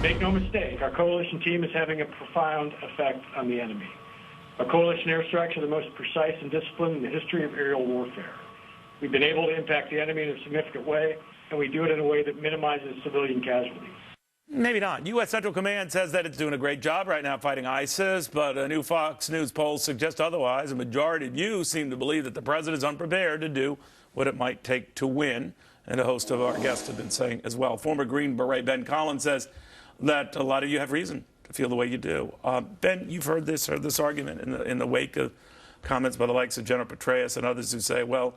Make no mistake, our coalition team is having a profound effect on the enemy. Our coalition airstrikes are the most precise and disciplined in the history of aerial warfare. We've been able to impact the enemy in a significant way, and we do it in a way that minimizes civilian casualties. Maybe not. U.S. Central Command says that it's doing a great job right now fighting ISIS, but a new Fox News poll suggests otherwise. A majority of you seem to believe that the president is unprepared to do what it might take to win, and a host of our guests have been saying as well. Former Green Beret Ben Collins says that a lot of you have reason to feel the way you do. Ben, you've heard this argument in the wake of comments by the likes of General Petraeus and others who say, well,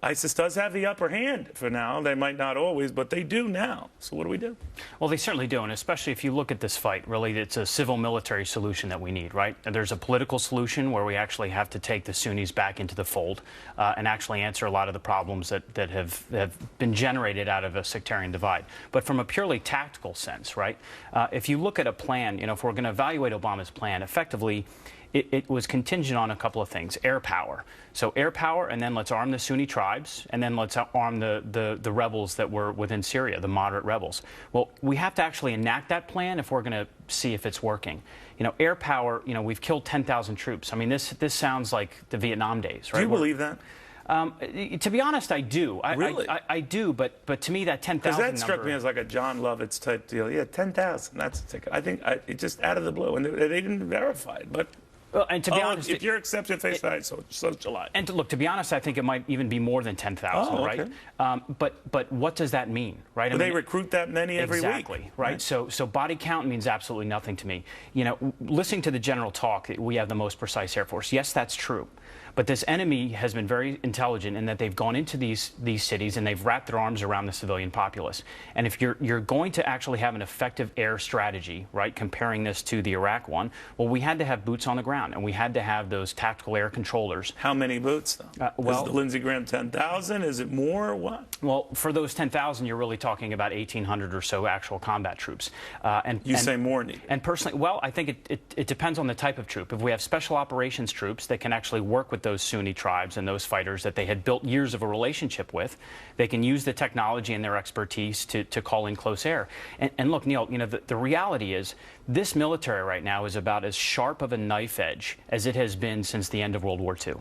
ISIS does have the upper hand for now. They might not always, but they do now. So what do we do? Well, they certainly do, and especially if you look at this fight, really, it's a civil-military solution that we need, right? And there's a political solution where we actually have to take the Sunnis back into the fold and actually answer a lot of the problems that have been generated out of a sectarian divide. But from a purely tactical sense, right, if you look at a plan, if we're going to evaluate Obama's plan, effectively, it was contingent on a couple of things. Air power. So air power, and then let's arm the Sunni tribes, and then let's arm the rebels that were within Syria, the moderate rebels. Well, we have to actually enact that plan if we're going to see if it's working. Air power, we've killed 10,000 troops. I mean, this sounds like the Vietnam days, right? Do you believe that? To be honest, I do. Really? I do, but to me, that 10,000 number... Because that struck me as like a John Lovitz type deal. Yeah, 10,000, that's a ticket. I think it just out of the blue, and they didn't verify it, but... Well, and to be honest, if you're accepting face value, so July. And to be honest, I think it might even be more than 10,000, okay. right? But what does that mean, right? They recruit that many every week. Exactly, right? So body count means absolutely nothing to me. Listening to the general talk, we have the most precise Air Force. Yes, that's true. But this enemy has been very intelligent in that they've gone into these cities and they've wrapped their arms around the civilian populace. And if you're going to actually have an effective air strategy, right, comparing this to the Iraq one, well, we had to have boots on the ground and we had to have those tactical air controllers. How many boots, though? Is the Lindsey Graham 10,000? Is it more or what? Well, for those 10,000, you're really talking about 1,800 or so actual combat troops. You say more needed. And personally, well, I think it depends on the type of troop. If we have special operations troops that can actually work with those Sunni tribes and those fighters that they had built years of a relationship with, they can use the technology and their expertise to call in close air. And look, Neil, the reality is this military right now is about as sharp of a knife edge as it has been since the end of World War II.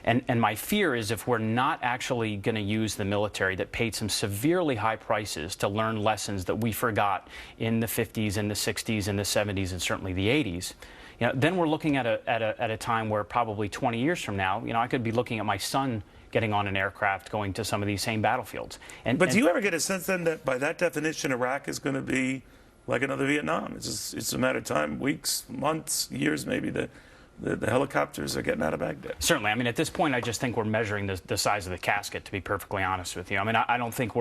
And my fear is if we're not actually going to use the military that paid some severely high prices to learn lessons that we forgot in the 50s and the 60s and the 70s and certainly the 80s, then we're looking at a time where probably 20 years from now, I could be looking at my son getting on an aircraft going to some of these same battlefields. But do you ever get a sense then that by that definition, Iraq is going to be like another Vietnam? It's a matter of time, weeks, months, years maybe, that the helicopters are getting out of Baghdad. Certainly. I mean, at this point, I just think we're measuring the size of the casket, to be perfectly honest with you. I mean, I don't think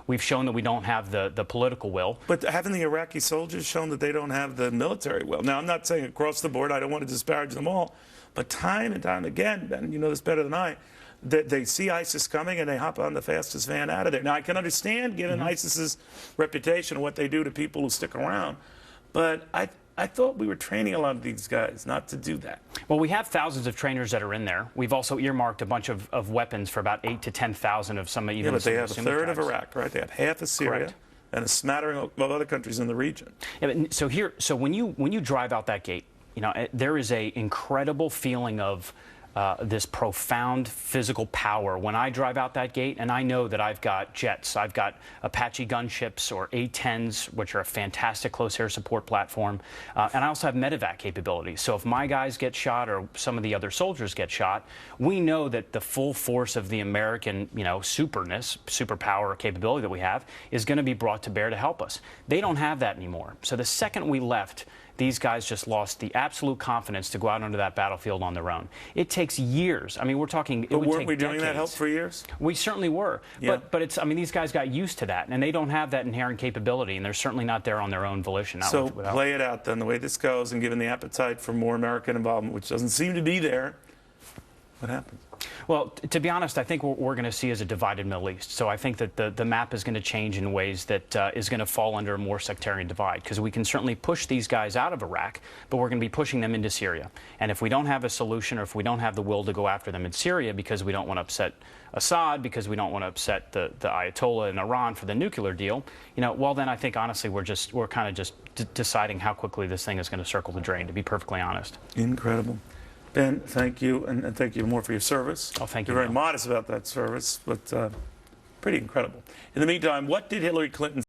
we've shown that we don't have the political will. But haven't the Iraqi soldiers shown that they don't have the military will? Now, I'm not saying across the board. I don't want to disparage them all. But time and time again, Ben, you know this better than I, that they see ISIS coming and they hop on the fastest van out of there. Now, I can understand, given ISIS's reputation and what they do to people who stick around, but I thought we were training a lot of these guys not to do that. Well, we have thousands of trainers that are in there. We've also earmarked a bunch of weapons for about 8,000 to 10,000 of some even. Yeah, but they have a third of Iraq, right? They have half of Syria. Correct. And a smattering of other countries in the region. Yeah, but so when you drive out that gate, there is a incredible feeling of this profound physical power when I drive out that gate, and I know that I've got jets, I've got Apache gunships or A-10s, which are a fantastic close air support platform, and I also have medevac capabilities. So if my guys get shot or some of the other soldiers get shot, we know that the full force of the American, superpower capability that we have is going to be brought to bear to help us. They don't have that anymore. So the second we left, these guys just lost the absolute confidence to go out onto that battlefield on their own. It takes years. I mean, we're talking. But weren't we doing that help for years? We certainly were. Yeah. But these guys got used to that, and they don't have that inherent capability, and they're certainly not there on their own volition. So play it out then, the way this goes, and given the appetite for more American involvement, which doesn't seem to be there, what happens? Well, to be honest, I think what we're going to see is a divided Middle East. So I think that the map is going to change in ways that is going to fall under a more sectarian divide, because we can certainly push these guys out of Iraq, but we're going to be pushing them into Syria. And if we don't have a solution, or if we don't have the will to go after them in Syria because we don't want to upset Assad, because we don't want to upset the Ayatollah in Iran for the nuclear deal, well, then I think honestly we're kind of just deciding how quickly this thing is going to circle the drain, to be perfectly honest. Incredible. Ben, thank you, and thank you more for your service. Oh, thank you. You're very modest about that service, but pretty incredible. In the meantime, what did Hillary Clinton